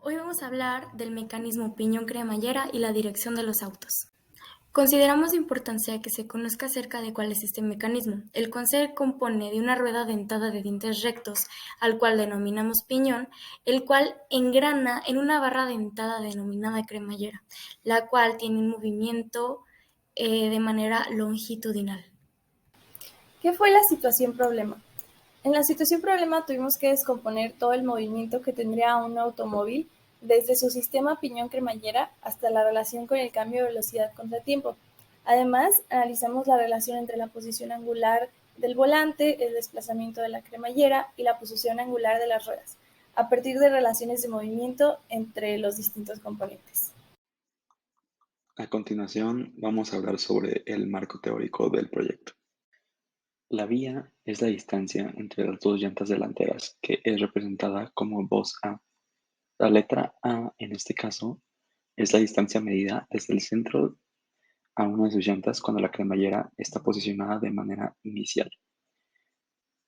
Hoy vamos a hablar del mecanismo piñón-cremallera y la dirección de los autos. Consideramos de importancia que se conozca acerca de cuál es este mecanismo, el cual se compone de una rueda dentada de dientes rectos, al cual denominamos piñón, el cual engrana en una barra dentada denominada cremallera, la cual tiene un movimiento de manera longitudinal. ¿Qué fue la situación problema? En la situación problema tuvimos que descomponer todo el movimiento que tendría un automóvil desde su sistema piñón-cremallera hasta la relación con el cambio de velocidad contra tiempo. Además, analizamos la relación entre la posición angular del volante, el desplazamiento de la cremallera y la posición angular de las ruedas, a partir de relaciones de movimiento entre los distintos componentes. A continuación, vamos a hablar sobre el marco teórico del proyecto. La vía es la distancia entre las dos llantas delanteras, que es representada como 2A. La letra A, en este caso, es la distancia medida desde el centro a una de sus llantas cuando la cremallera está posicionada de manera inicial.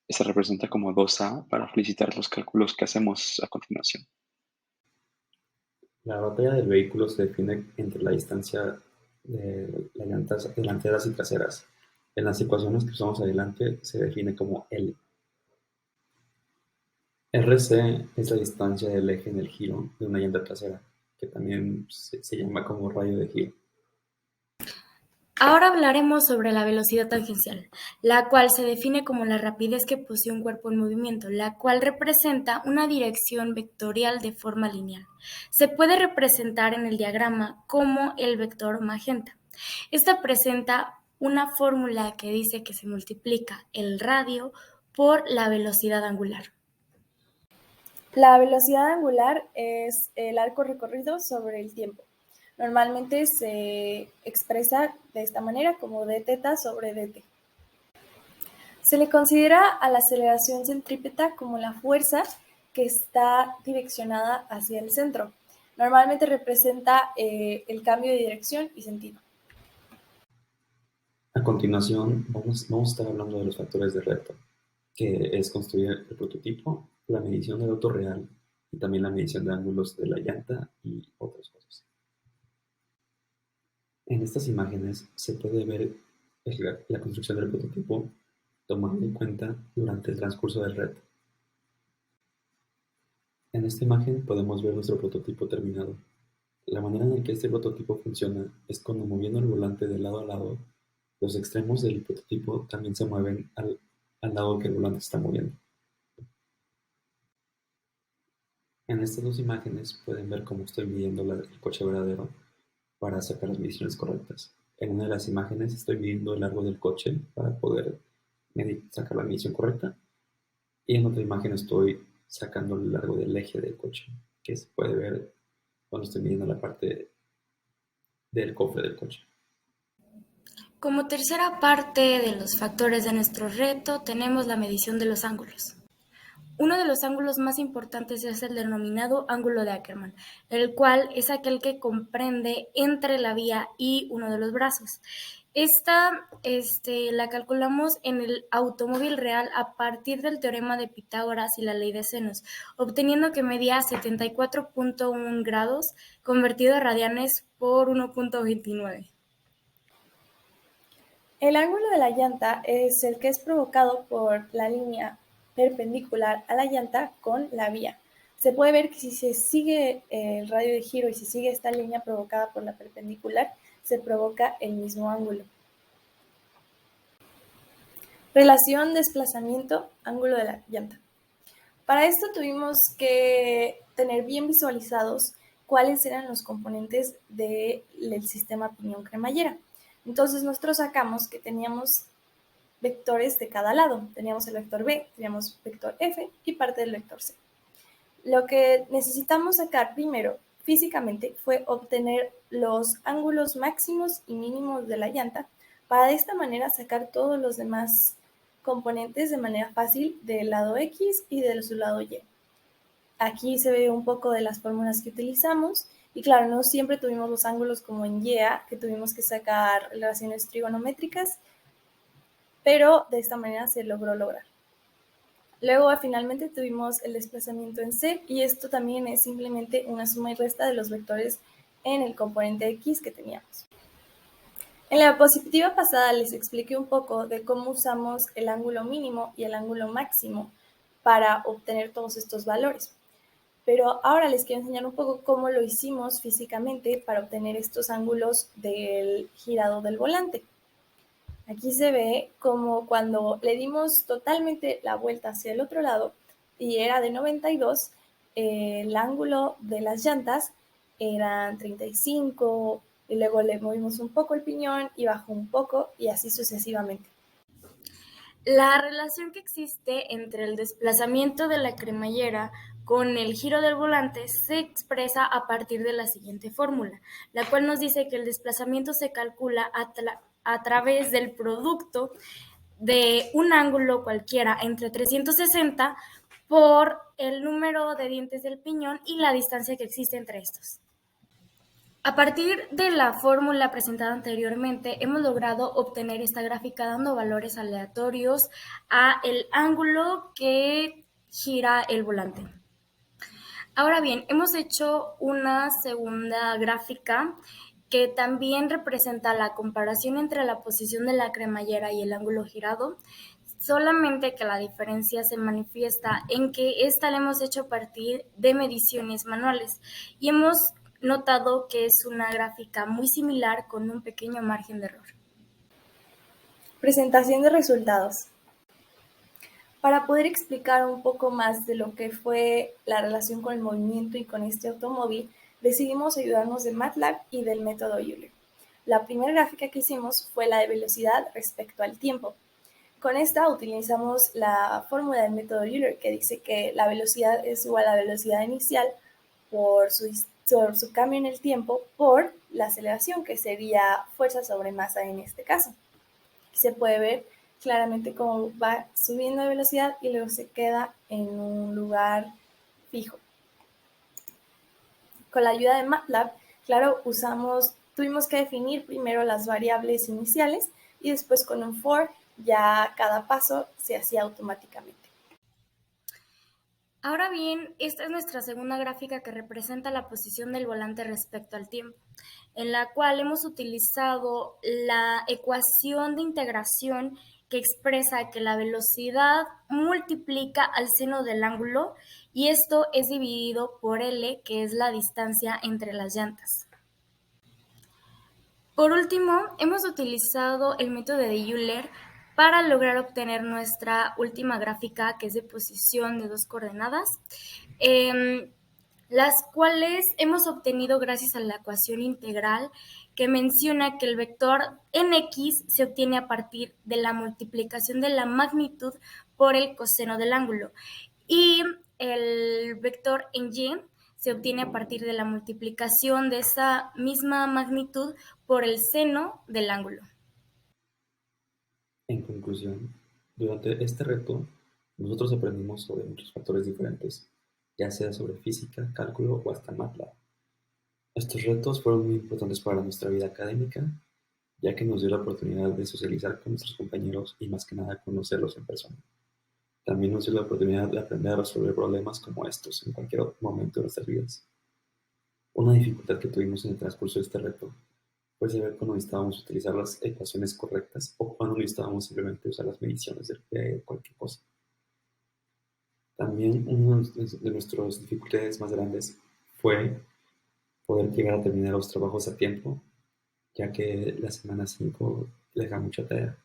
Se representa como 2A para felicitar los cálculos que hacemos a continuación. La batalla del vehículo se define entre la distancia de las llantas delanteras y traseras. En las ecuaciones que usamos adelante se define como L. RC es la distancia del eje en el giro de una llanta trasera, que también se llama como radio de giro. Ahora hablaremos sobre la velocidad tangencial, la cual se define como la rapidez que posee un cuerpo en movimiento, la cual representa una dirección vectorial de forma lineal. Se puede representar en el diagrama como el vector magenta. Esta presenta una fórmula que dice que se multiplica el radio por la velocidad angular. La velocidad angular es el arco recorrido sobre el tiempo. Normalmente se expresa de esta manera como dθ sobre dt. Se le considera a la aceleración centrípeta como la fuerza que está direccionada hacia el centro. Normalmente representa el cambio de dirección y sentido. A continuación, vamos a estar hablando de los factores de reto, que es construir el prototipo, la medición del auto real y también la medición de ángulos de la llanta y otras cosas. En estas imágenes se puede ver la construcción del prototipo tomando en cuenta durante el transcurso del reto. En esta imagen podemos ver nuestro prototipo terminado. La manera en que este prototipo funciona es cuando moviendo el volante de lado a lado, los extremos del prototipo también se mueven al lado que el volante está moviendo. En estas dos imágenes pueden ver cómo estoy midiendo el coche verdadero para sacar las mediciones correctas. En una de las imágenes estoy midiendo el largo del coche para poder sacar la medición correcta, y en otra imagen estoy sacando el largo del eje del coche, que se puede ver cuando estoy midiendo la parte del cofre del coche. Como tercera parte de los factores de nuestro reto tenemos la medición de los ángulos. Uno de los ángulos más importantes es el denominado ángulo de Ackermann, el cual es aquel que comprende entre la vía y uno de los brazos. Esta la calculamos en el automóvil real a partir del teorema de Pitágoras y la ley de senos, obteniendo que medía 74.1 grados convertido a radianes por 1.29. El ángulo de la llanta es el que es provocado por la línea perpendicular a la llanta con la vía. Se puede ver que si se sigue el radio de giro y se sigue esta línea provocada por la perpendicular, se provoca el mismo ángulo. Relación desplazamiento-ángulo de la llanta. Para esto tuvimos que tener bien visualizados cuáles eran los componentes del sistema piñón-cremallera. Entonces nosotros sacamos que teníamos vectores de cada lado. Teníamos el vector B, teníamos vector F y parte del vector C. Lo que necesitamos sacar primero físicamente fue obtener los ángulos máximos y mínimos de la llanta para de esta manera sacar todos los demás componentes de manera fácil del lado X y de su lado Y. Aquí se ve un poco de las fórmulas que utilizamos y claro, no siempre tuvimos los ángulos como en YA, que tuvimos que sacar relaciones trigonométricas, pero de esta manera se logró lograr. Luego, finalmente, tuvimos el desplazamiento en C, y esto también es simplemente una suma y resta de los vectores en el componente X que teníamos. En la diapositiva pasada les expliqué un poco de cómo usamos el ángulo mínimo y el ángulo máximo para obtener todos estos valores. Pero ahora les quiero enseñar un poco cómo lo hicimos físicamente para obtener estos ángulos del girado del volante. Aquí se ve como cuando le dimos totalmente la vuelta hacia el otro lado y era de 92, el ángulo de las llantas eran 35, y luego le movimos un poco el piñón y bajó un poco, y así sucesivamente. La relación que existe entre el desplazamiento de la cremallera con el giro del volante se expresa a partir de la siguiente fórmula, la cual nos dice que el desplazamiento se calcula a través del producto de un ángulo cualquiera entre 360 por el número de dientes del piñón y la distancia que existe entre estos. A partir de la fórmula presentada anteriormente, hemos logrado obtener esta gráfica dando valores aleatorios a el ángulo que gira el volante. Ahora bien, hemos hecho una segunda gráfica que también representa la comparación entre la posición de la cremallera y el ángulo girado, solamente que la diferencia se manifiesta en que esta la hemos hecho a partir de mediciones manuales y hemos notado que es una gráfica muy similar con un pequeño margen de error. Presentación de resultados. Para poder explicar un poco más de lo que fue la relación con el movimiento y con este automóvil, decidimos ayudarnos de MATLAB y del método Euler. La primera gráfica que hicimos fue la de velocidad respecto al tiempo. Con esta utilizamos la fórmula del método Euler, que dice que la velocidad es igual a la velocidad inicial por su cambio en el tiempo por la aceleración, que sería fuerza sobre masa en este caso. Aquí se puede ver claramente cómo va subiendo de velocidad y luego se queda en un lugar fijo. Con la ayuda de MATLAB, claro, tuvimos que definir primero las variables iniciales y después con un for ya cada paso se hacía automáticamente. Ahora bien, esta es nuestra segunda gráfica que representa la posición del volante respecto al tiempo, en la cual hemos utilizado la ecuación de integración que expresa que la velocidad multiplica al seno del ángulo y esto es dividido por L, que es la distancia entre las llantas. Por último, hemos utilizado el método de Euler para lograr obtener nuestra última gráfica, que es de posición de dos coordenadas, las cuales hemos obtenido gracias a la ecuación integral que menciona que el vector en X se obtiene a partir de la multiplicación de la magnitud por el coseno del ángulo y el vector en Y se obtiene a partir de la multiplicación de esa misma magnitud por el seno del ángulo. En conclusión, durante este reto, nosotros aprendimos sobre muchos factores diferentes, ya sea sobre física, cálculo o hasta MATLAB. Estos retos fueron muy importantes para nuestra vida académica, ya que nos dio la oportunidad de socializar con nuestros compañeros y más que nada conocerlos en persona. También nos dio la oportunidad de aprender a resolver problemas como estos en cualquier momento de nuestras vidas. Una dificultad que tuvimos en el transcurso de este reto fue saber cuándo necesitábamos utilizar las ecuaciones correctas o cuándo necesitábamos simplemente usar las mediciones de cualquier cosa. También una de nuestras dificultades más grandes fue poder llegar a terminar los trabajos a tiempo, ya que la semana 5 deja mucha tarea.